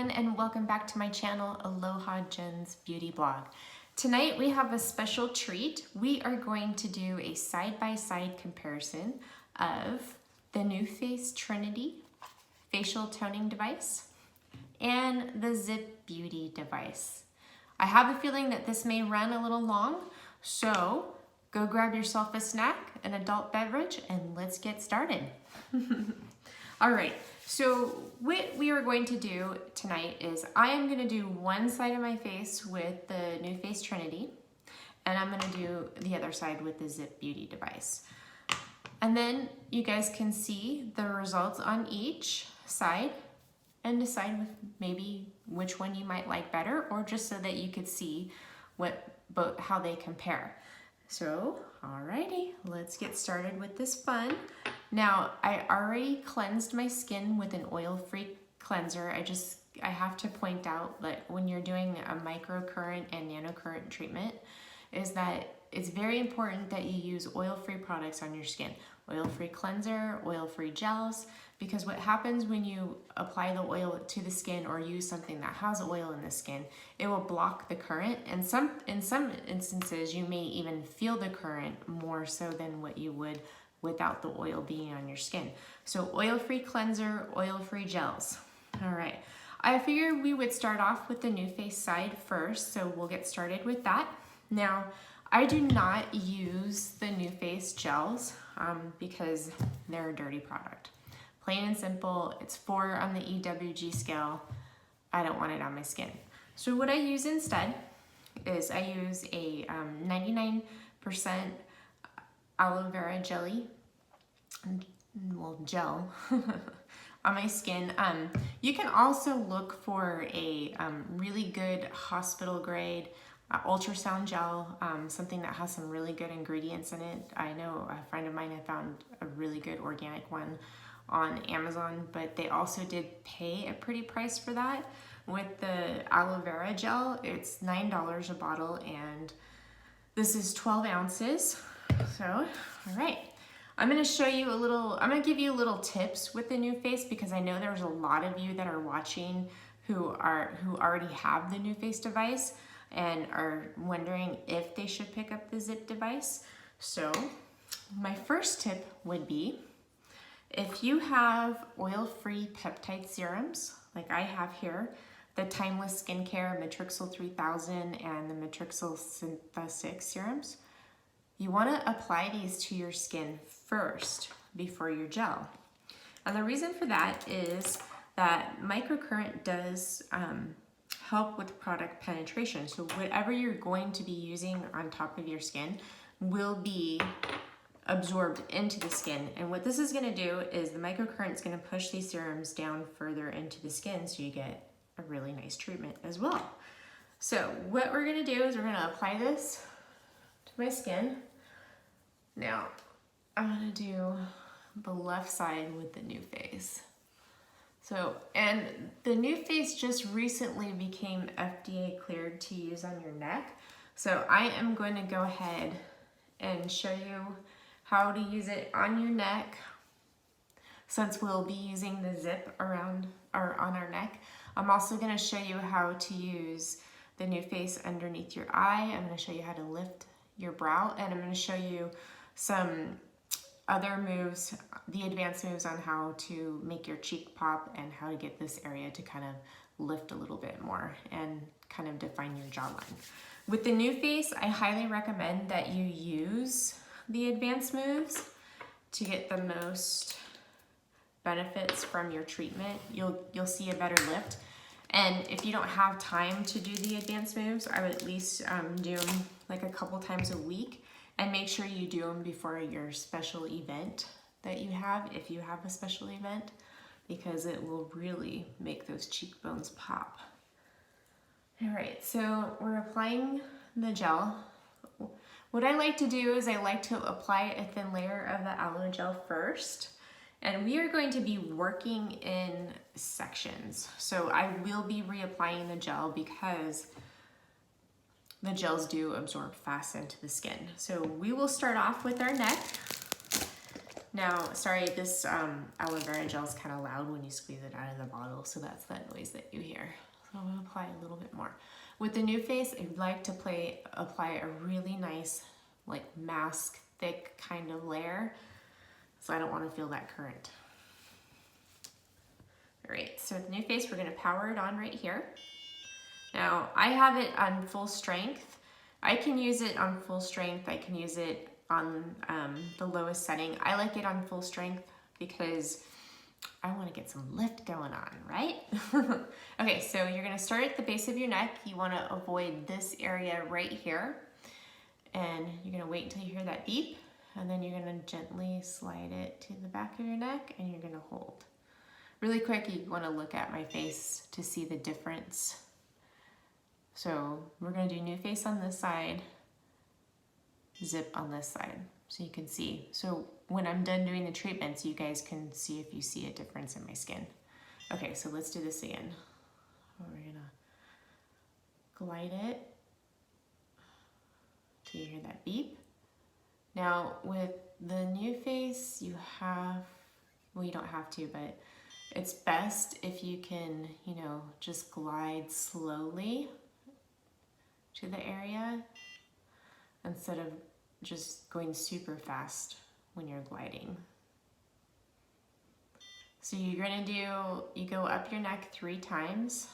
everyone, and welcome back to my channel, Aloha Jen's Beauty Blog. Tonight we have a special treat. We are going to do a side-by-side comparison of the Nuface Trinity facial toning device and the Ziip Beauty device. I have a feeling that this may run a little long, so go grab yourself a snack, an adult beverage, and let's get started. All right, so what we are going to do tonight is I am going to do one side of my face with the Nuface Trinity, and I'm going to do the other side with the Ziip Beauty device. And then you guys can see the results on each side and decide maybe which one you might like better, or just so that you could see how they compare. So, alrighty, let's get started with this fun. Now, I already cleansed my skin with an oil-free cleanser. I have to point out that when you're doing a microcurrent and nanocurrent treatment, is that it's very important that you use oil-free products on your skin. Oil-free cleanser, oil-free gels, because what happens when you apply the oil to the skin or use something that has oil in the skin, it will block the current, and in some instances you may even feel the current more so than what you would without the oil being on your skin. So oil-free cleanser, oil-free gels. All right, I figured we would start off with the Nuface side first, so we'll get started with that. Now, I do not use the Nuface gels because they're a dirty product. Plain and simple, it's 4 on the EWG scale. I don't want it on my skin. So what I use instead is I use a 99% aloe vera jelly, gel on my skin. You can also look for a really good hospital grade ultrasound gel, something that has some really good ingredients in it. I know a friend of mine had found a really good organic one on Amazon, but they also did pay a pretty price for that. With the aloe vera gel, it's $9 a bottle, and this is 12 ounces. So, all right, I'm gonna give you a little tips with the Nuface, because I know there's a lot of you that are watching who already have the Nuface device and are wondering if they should pick up the Ziip device. So my first tip would be, if you have oil-free peptide serums, like I have here, the Timeless Skincare Matrixyl 3000 and the Matrixyl Synthesis serums, you want to apply these to your skin first before your gel. And the reason for that is that microcurrent does help with product penetration. So whatever you're going to be using on top of your skin will be absorbed into the skin. And what this is going to do is the microcurrent is going to push these serums down further into the skin, so you get a really nice treatment as well. So what we're going to do is we're going to apply this to my skin. Now I'm going to do the left side with the Nuface. So, and the Nuface just recently became FDA cleared to use on your neck. So I am going to go ahead and show you how to use it on your neck, since we'll be using the Ziip around or on our neck. I'm also going to show you how to use the Nuface underneath your eye. I'm going to show you how to lift your brow, and I'm going to show you some other moves, the advanced moves on how to make your cheek pop and how to get this area to kind of lift a little bit more and kind of define your jawline. With the Nuface, I highly recommend that you use the advanced moves to get the most benefits from your treatment. You'll see a better lift. And if you don't have time to do the advanced moves, I would at least do them like a couple times a week, and make sure you do them before your special event that you have, if you have a special event, because it will really make those cheekbones pop. All right, so we're applying the gel. What I like to do is I like to apply a thin layer of the aloe gel first, and we are going to be working in sections. So I will be reapplying the gel because the gels do absorb fast into the skin. So we will start off with our neck. Now, sorry, this aloe vera gel is kind of loud when you squeeze it out of the bottle, so that's that noise that you hear. So I'm gonna apply a little bit more. With the Nuface, I'd like to apply a really nice, like mask thick kind of layer, so I don't want to feel that current. All right, so with the Nuface, we're gonna power it on right here. Now, I have it on full strength. I can use it on full strength. I can use it on the lowest setting. I like it on full strength because I want to get some lift going on, right? Okay, so you're going to start at the base of your neck. You want to avoid this area right here. And you're going to wait until you hear that beep. And then you're going to gently slide it to the back of your neck and you're going to hold. Really quick, you want to look at my face to see the difference. So we're going to do Nuface on this side, Ziip on this side, so you can see. So when I'm done doing the treatments, you guys can see if you see a difference in my skin. Okay, so let's do this again. We're gonna glide it till you hear that beep. Now with the Nuface, you have, well, you don't have to, but it's best if you can, you know, just glide slowly to the area instead of just going super fast when you're gliding. So you're gonna do, you go up your neck 3 times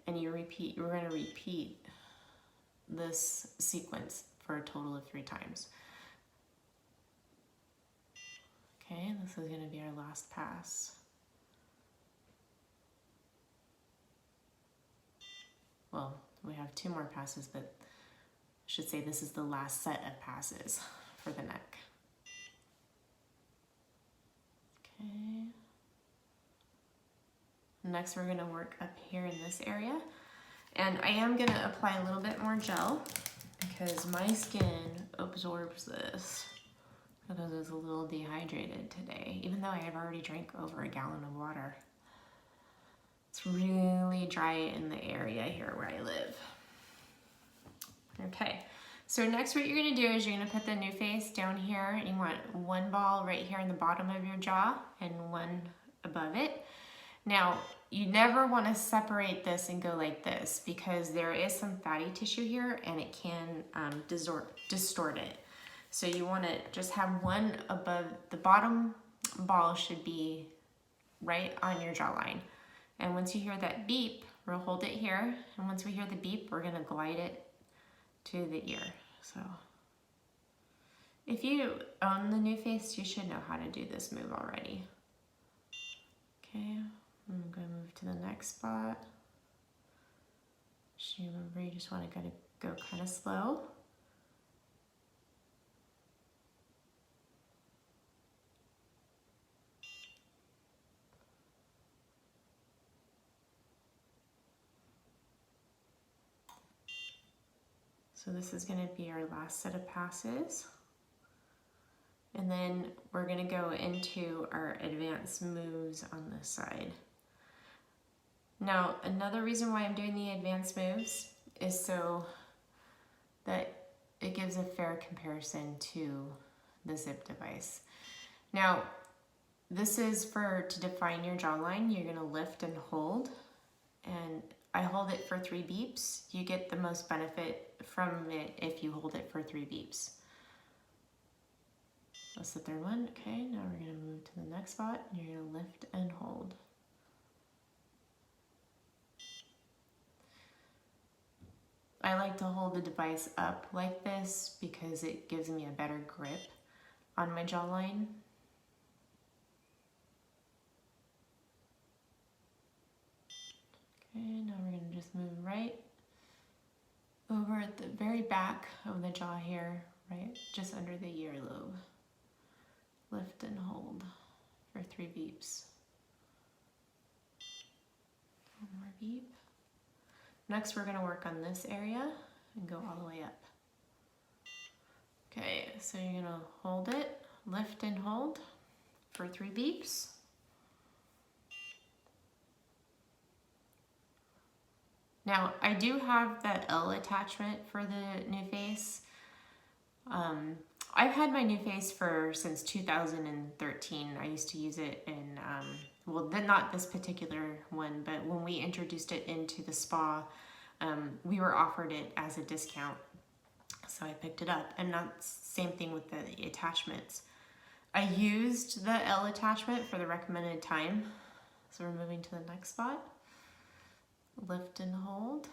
and you repeat, we're gonna repeat this sequence for a total of 3 times. Okay, this is gonna be our last pass. Well, we have 2 more passes, but I should say this is the last set of passes for the neck. Okay. Next, we're gonna work up here in this area. And I am gonna apply a little bit more gel because my skin absorbs this because it's a little dehydrated today, even though I have already drank over a gallon of water. It's really dry in the area here where I live. Okay, so next what you're gonna do is you're gonna put the Nuface down here. You want 1 ball right here in the bottom of your jaw and 1 above it. Now, you never wanna separate this and go like this because there is some fatty tissue here and it can distort it. So you wanna just have 1 above, the bottom ball should be right on your jawline. And once you hear that beep, we'll hold it here. And once we hear the beep, we're gonna glide it to the ear. So if you own the Nuface, you should know how to do this move already. Okay, I'm gonna move to the next spot. Just remember, you just wanna go kind of slow. So this is gonna be our last set of passes. And then we're gonna go into our advanced moves on this side. Now, another reason why I'm doing the advanced moves is so that it gives a fair comparison to the Ziip device. Now, this is to define your jawline. You're gonna lift and hold, and I hold it for 3 beeps. You get the most benefit from it if you hold it for 3 beeps. That's the 3rd one. Okay, now we're gonna move to the next spot. You're gonna lift and hold. I like to hold the device up like this because it gives me a better grip on my jawline. Okay, now we're gonna just move right over at the very back of the jaw here, right just under the earlobe. Lift and hold for 3 beeps. 1 more beep. Next, we're gonna work on this area and go all the way up. Okay, so you're gonna hold it, lift and hold for 3 beeps. Now, I do have that L attachment for the Nuface. I've had my Nuface since 2013. I used to use it in, well, then not this particular one, but when we introduced it into the spa, we were offered it as a discount. So I picked it up, and that's same thing with the attachments. I used the L attachment for the recommended time. So we're moving to the next spot. Lift and hold.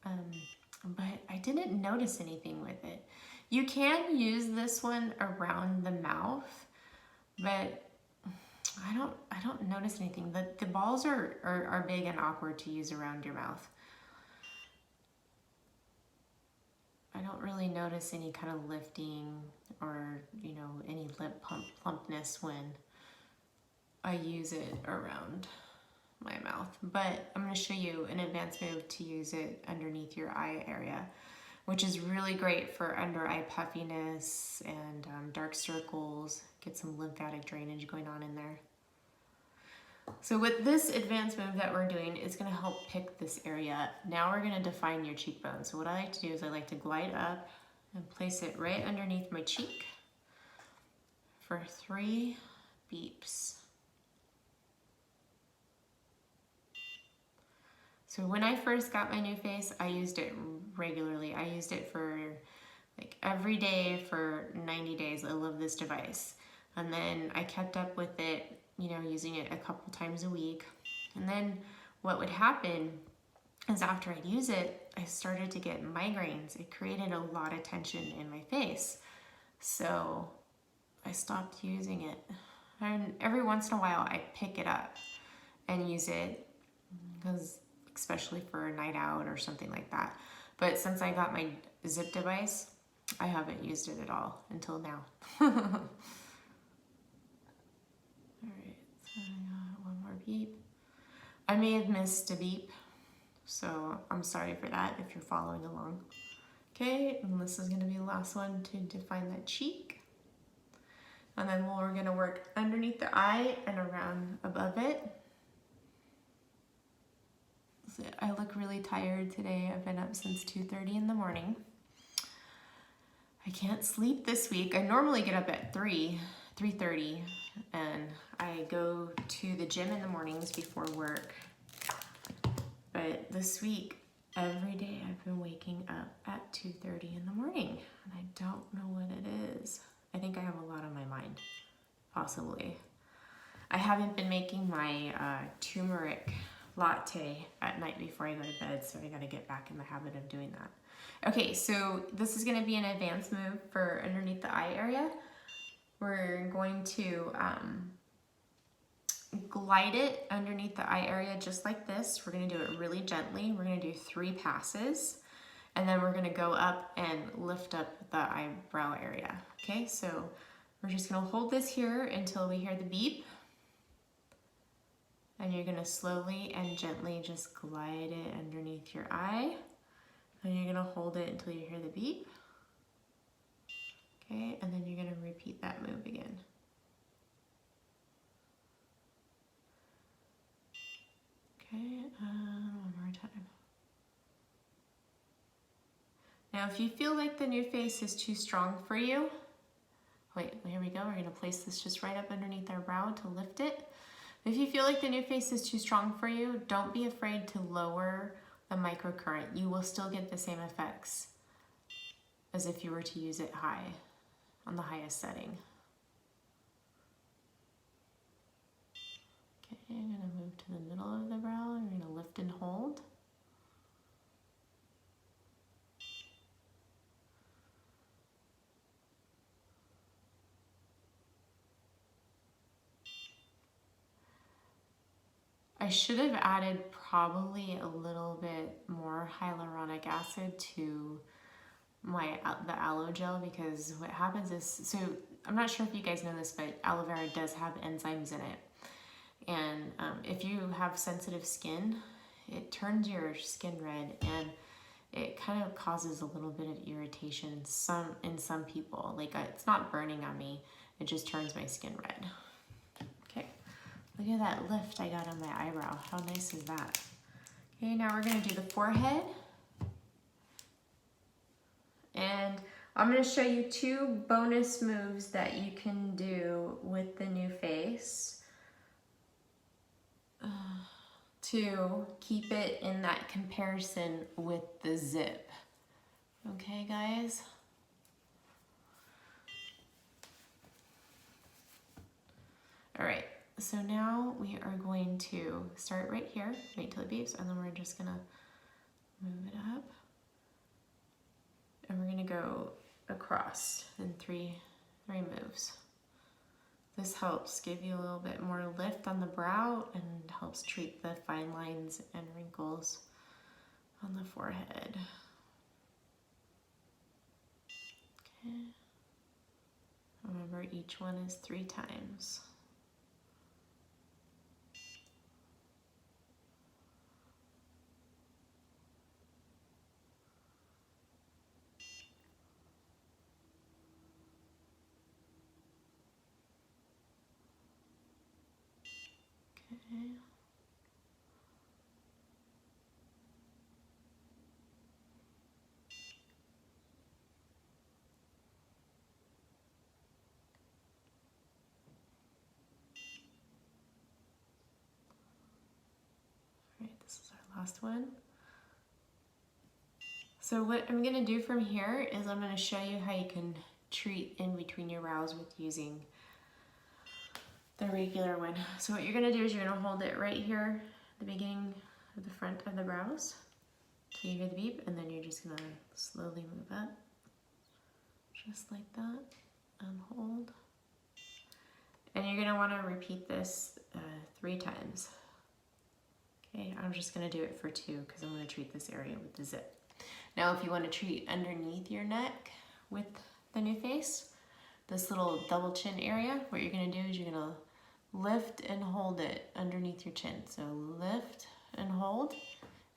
But I didn't notice anything with it. You can use this one around the mouth, but I don't notice anything. The balls are big and awkward to use around your mouth. I don't really notice any kind of lifting or, you know, any lip plumpness when I use it around my mouth. But I'm going to show you an advanced move to use it underneath your eye area, which is really great for under eye puffiness and dark circles. Get some lymphatic drainage going on in there. So with this advanced move that we're doing, it's going to help pick this area up. Now we're going to define your cheekbone. So what I like to do is I like to glide up and place it right underneath my cheek for 3 beeps. So when I first got my Nuface, I used it regularly. I used it for like every day for 90 days. I love this device. And then I kept up with it, you know, using it a couple times a week. And then what would happen is after I'd use it, I started to get migraines. It created a lot of tension in my face. So I stopped using it. And every once in a while I pick it up and use it, because especially for a night out or something like that. But since I got my Ziip device, I haven't used it at all until now. Alright, so I got one more beep. I may have missed a beep, so I'm sorry for that if you're following along. Okay, and this is going to be the last one to define that cheek. And then we're going to work underneath the eye and around above it. So I look really tired today. I've been up since 2:30 in the morning. I can't sleep this week. I normally get up at 3:30, and I go to the gym in the mornings before work. But this week, every day I've been waking up at 2:30 in the morning, and I don't know what it is. I think I have a lot on my mind, possibly. I haven't been making my turmeric latte at night before I go to bed, so I gotta get back in the habit of doing that. Okay, so this is gonna be an advanced move for underneath the eye area. We're going to glide it underneath the eye area just like this. We're gonna do it really gently. We're gonna do 3 passes, and then we're gonna go up and lift up the eyebrow area. Okay, so we're just gonna hold this here until we hear the beep. And you're gonna slowly and gently just glide it underneath your eye. And you're gonna hold it until you hear the beep. Okay, and then you're gonna repeat that move again. Okay, one more time. Now if you feel like the Nuface is too strong for you, wait, here we go. We're gonna place this just right up underneath our brow to lift it. If you feel like the Nuface is too strong for you, don't be afraid to lower the microcurrent. You will still get the same effects as if you were to use it high, on the highest setting. Okay, I'm gonna move to the middle of the brow. I'm gonna lift and hold. I should have added probably a little bit more hyaluronic acid to the aloe gel, because what happens is, so I'm not sure if you guys know this, but aloe vera does have enzymes in it. And if you have sensitive skin, it turns your skin red, and it kind of causes a little bit of irritation in some people. Like, it's not burning on me, it just turns my skin red. Okay. Look at that lift I got on my eyebrow. How nice is that? Okay, now we're gonna do the forehead. And I'm going to show you 2 bonus moves that you can do with the Nuface to keep it in that comparison with the Ziip. Okay, guys? All right, so now we are going to start right here, wait till it beeps, and then we're just gonna move it up. And we're gonna go across in three moves. This helps give you a little bit more lift on the brow and helps treat the fine lines and wrinkles on the forehead. Okay. Remember, each one is 3 times. Okay. All right, this is our last one. So what I'm going to do from here is I'm going to show you how you can treat in between your brows with using the regular one. So what you're going to do is you're going to hold it right here at the beginning of the front of the brows so you hear the beep, and then you're just going to slowly move up just like that and hold. And you're going to want to repeat this 3 times. Okay, I'm just going to do it for 2 because I'm going to treat this area with the Ziip. Now if you want to treat underneath your neck with the Nuface, this little double chin area, what you're going to do is you're going to lift and hold it underneath your chin. So lift and hold,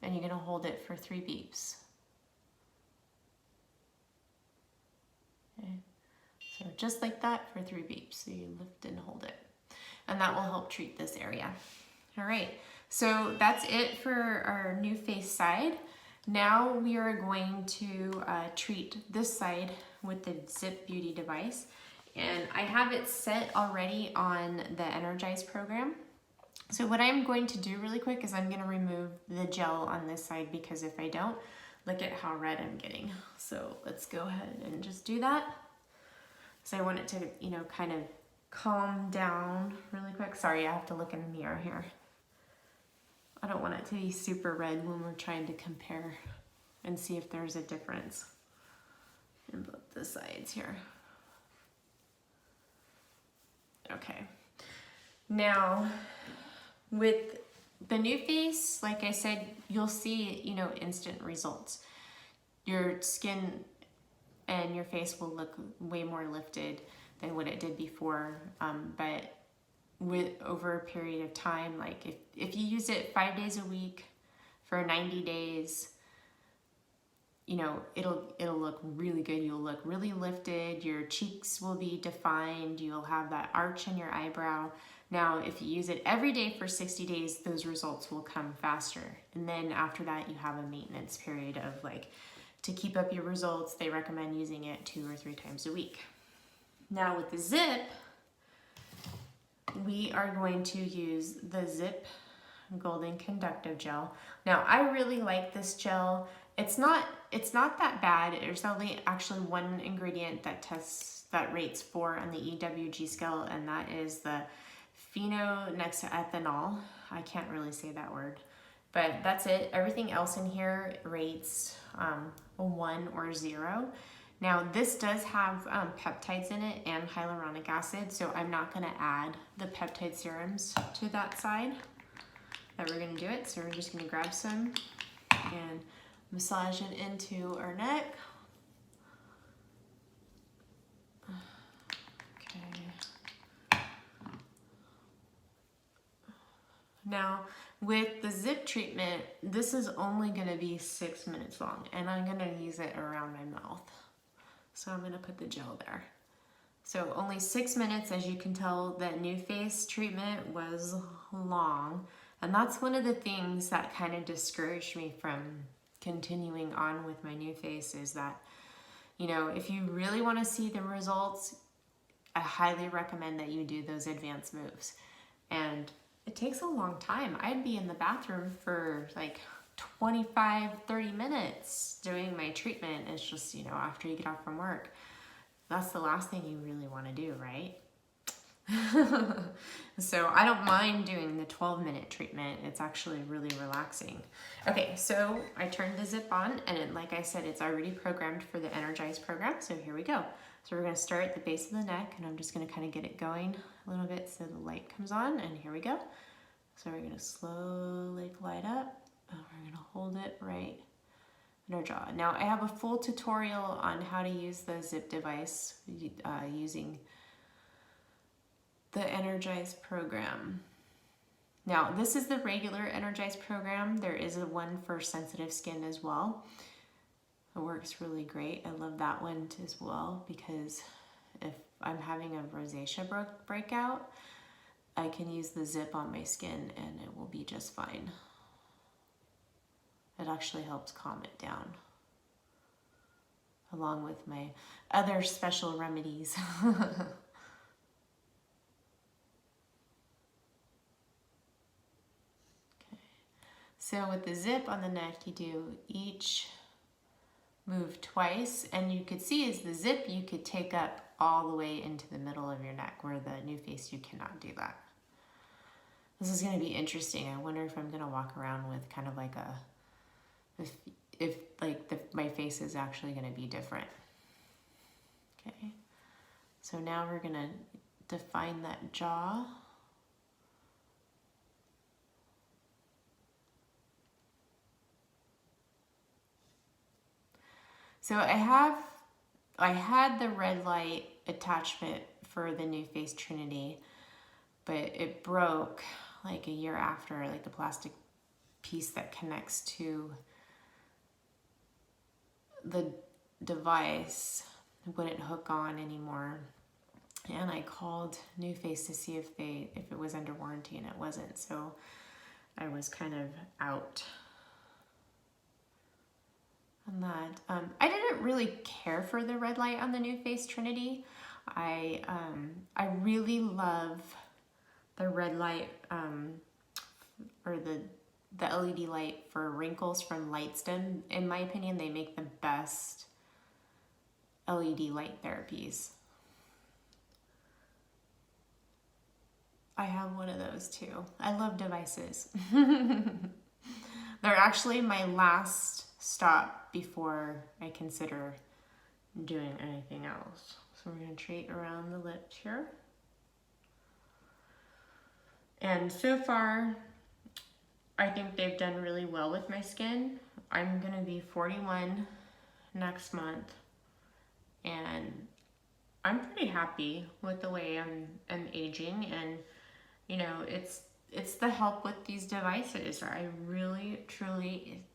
and you're going to hold it for 3 beeps. Okay, so just like that for 3 beeps. So you lift and hold it, and that will help treat this area. All right, so that's it for our Nuface side. Now we are going to treat this side with the Ziip Beauty device. And I have it set already on the Energize program. So what I'm going to do really quick is I'm going to remove the gel on this side, because if I don't, look at how red I'm getting. So let's go ahead and just do that. So I want it to, you know, kind of calm down really quick. Sorry, I have to look in the mirror here. I don't want it to be super red when we're trying to compare and see if there's a difference in both the sides here. Okay. Now, with the Nuface, like I said, you'll see, you know, instant results. Your skin and your face will look way more lifted than what it did before, but over a period of time, like if you use it 5 days a week for 90 days, you know, it'll look really good. You'll look really lifted. Your cheeks will be defined. You'll have that arch in your eyebrow. Now, if you use it every day for 60 days, those results will come faster. And then after that, you have a maintenance period of like, to keep up your results, they recommend using it 2 or 3 times a week. Now with the Ziip, we are going to use the Ziip Golden Conductive Gel. Now, I really like this gel. It's not that bad. There's only actually one ingredient that rates 4 on the EWG scale, and that is the phenonexethanol. I can't really say that word, but that's it. Everything else in here rates 1 or 0. Now this does have peptides in it and hyaluronic acid, so I'm not gonna add the peptide serums to that side that we're gonna do it. So we're just gonna grab some and massage it into our neck. Okay. Now with the Ziip treatment, this is only gonna be 6 minutes long, and I'm gonna use it around my mouth. So I'm gonna put the gel there. So only 6 minutes. As you can tell, the Nuface treatment was long. And that's one of the things that kind of discouraged me from continuing on with my Nuface, is that You know, if you really want to see the results, I highly recommend that you do those advanced moves. And it takes a long time. I'd be in the bathroom for like 25, 30 minutes doing my treatment. It's just, you know, after you get off from work, that's the last thing you really want to do, right? So I don't mind doing the 12-minute treatment. It's actually really relaxing. Okay, so I turned the Ziip on, and like I said, it's already programmed for the Energize program. So here we go. So we're going to start at the base of the neck, and I'm just going to kind of get it going a little bit so the light comes on, and here we go. So we're going to slowly glide up, and we're going to hold it right in our jaw. Now I have a full tutorial on how to use the Ziip device using the Energize program. Now, this is the regular Energize program. There is a one for sensitive skin as well. It works really great. I love that one as well because if I'm having a rosacea breakout, I can use the Ziip on my skin and it will be just fine. It actually helps calm it down, along with my other special remedies. So with the Ziip on the neck, you do each move twice, and you could see as the Ziip, you could take up all the way into the middle of your neck, where the Nuface, you cannot do that. This is going to be interesting. I wonder if I'm going to walk around with kind of like a, if like my face is actually going to be different. Okay, so now we're going to define that jaw. So I had the red light attachment for the Nuface Trinity, but it broke like a year after, like the plastic piece that connects to the device wouldn't hook on anymore. And I called Nuface to see if it was under warranty, and it wasn't. So I was kind of out on that. I didn't really care for the red light on the Nuface Trinity. I really love the red light or the LED light for wrinkles from Lightstem. In my opinion, they make the best LED light therapies. I have one of those too. I love devices. They're actually my last stop before I consider doing anything else. So we're going to treat around the lips here. And so far, I think they've done really well with my skin. I'm going to be 41 next month, and I'm pretty happy with the way I'm aging. And you know, it's the help with these devices. I really truly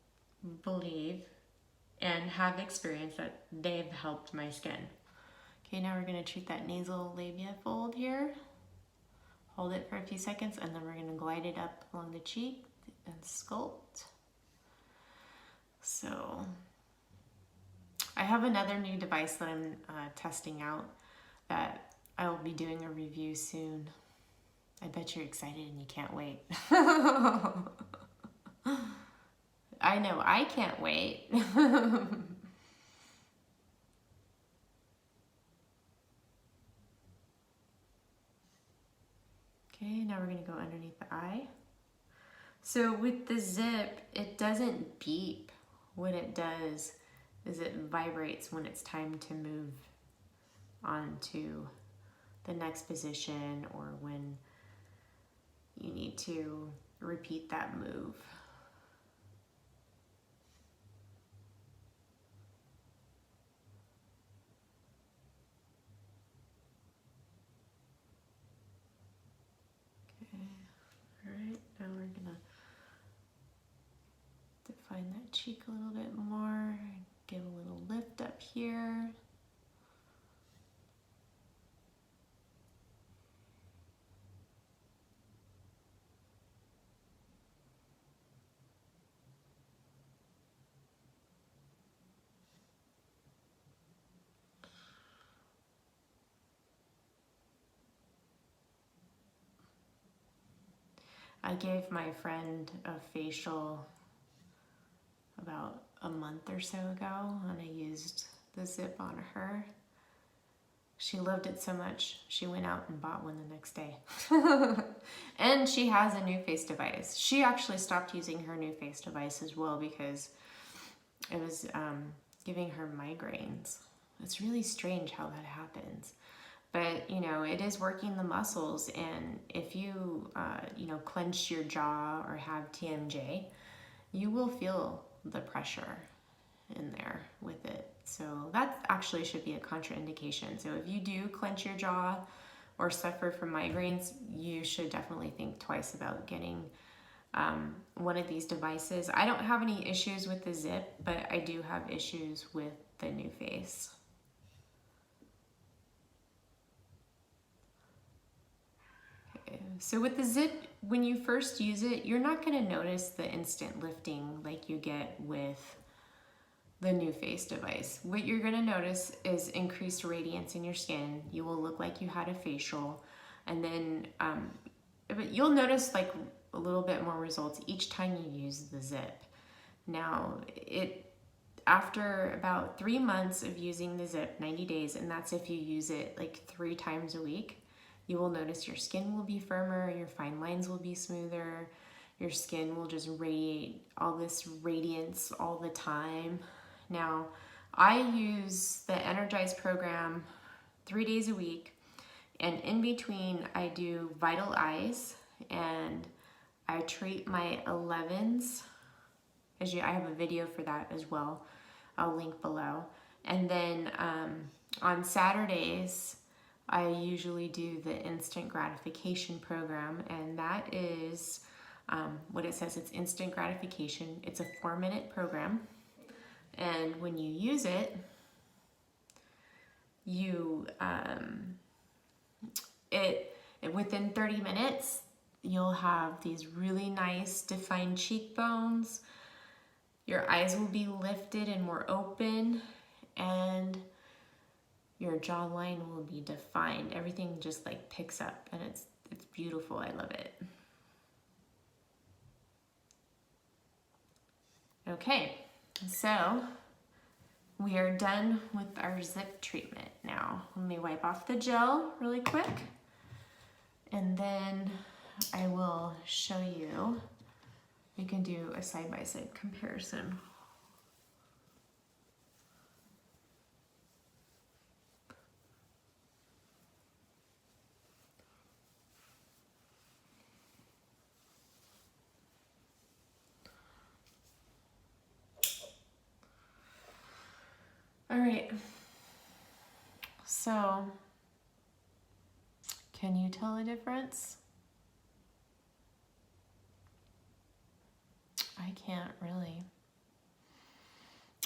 believe and have experienced that they've helped my skin. Okay, now we're going to treat that nasal labia fold here. Hold it for a few seconds, and then we're going to glide it up along the cheek and sculpt. So I have another new device that I'm testing out that I will be doing a review soon. I bet you're excited and you can't wait. I know, I can't wait. Okay, now we're going to go underneath the eye. So with the Ziip, it doesn't beep. What it does is it vibrates when it's time to move on to the next position, or when you need to repeat that move. Okay, all right, now we're gonna define that cheek a little bit more, give a little lift up here. I gave my friend a facial about a month or so ago, and I used the Ziip on her. She loved it so much, she went out and bought one the next day. And she has a Nuface device. She actually stopped using her Nuface device as well because it was giving her migraines. It's really strange how that happens. But, you know, it is working the muscles, and if you, you know, clench your jaw or have TMJ, you will feel the pressure in there with it. So that actually should be a contraindication. So if you do clench your jaw or suffer from migraines, you should definitely think twice about getting one of these devices. I don't have any issues with the Ziip, but I do have issues with the Nuface. So with the Ziip, when you first use it, you're not going to notice the instant lifting like you get with the Nuface device. What you're going to notice is increased radiance in your skin. You will look like you had a facial, and then but you'll notice like a little bit more results each time you use the Ziip. Now, after about 3 months of using the Ziip, 90 days, and that's if you use it like 3 times a week, you will notice your skin will be firmer, your fine lines will be smoother, your skin will just radiate all this radiance all the time. Now, I use the Energize program 3 days a week, and in between I do Vital Eyes, and I treat my 11s. I have a video for that as well. I'll link below. And then on Saturdays, I usually do the instant gratification program, and that is what it says. It's instant gratification. It's a 4-minute program, and when you use it, you within 30 minutes, you'll have these really nice defined cheekbones. Your eyes will be lifted and more open, and your jawline will be defined. Everything just like picks up, and it's beautiful. I love it. Okay, so we are done with our Ziip treatment now. Let me wipe off the gel really quick, and then I will show you. We can do a side-by-side comparison. All right, so can you tell a difference? I can't really.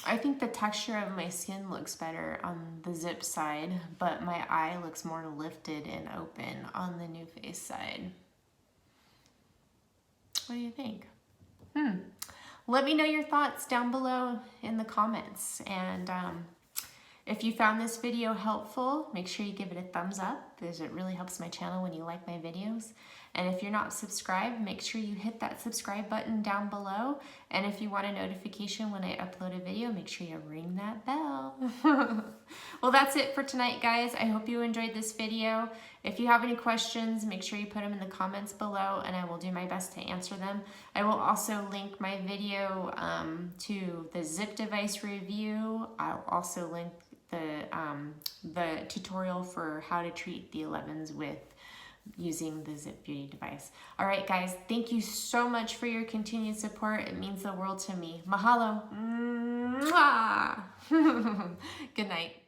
I think the texture of my skin looks better on the Ziip side, but my eye looks more lifted and open on the Nuface side. What do you think? Let me know your thoughts down below in the comments, and if you found this video helpful, make sure you give it a thumbs up, because it really helps my channel when you like my videos. And if you're not subscribed, make sure you hit that subscribe button down below. And if you want a notification when I upload a video, make sure you ring that bell. Well, that's it for tonight, guys. I hope you enjoyed this video. If you have any questions, make sure you put them in the comments below, and I will do my best to answer them. I will also link my video to the Ziip device review. I'll also link the tutorial for how to treat the 11s with using the Ziip Beauty device. All right, guys, thank you so much for your continued support. It means the world to me. Mahalo. Mwah. Good night.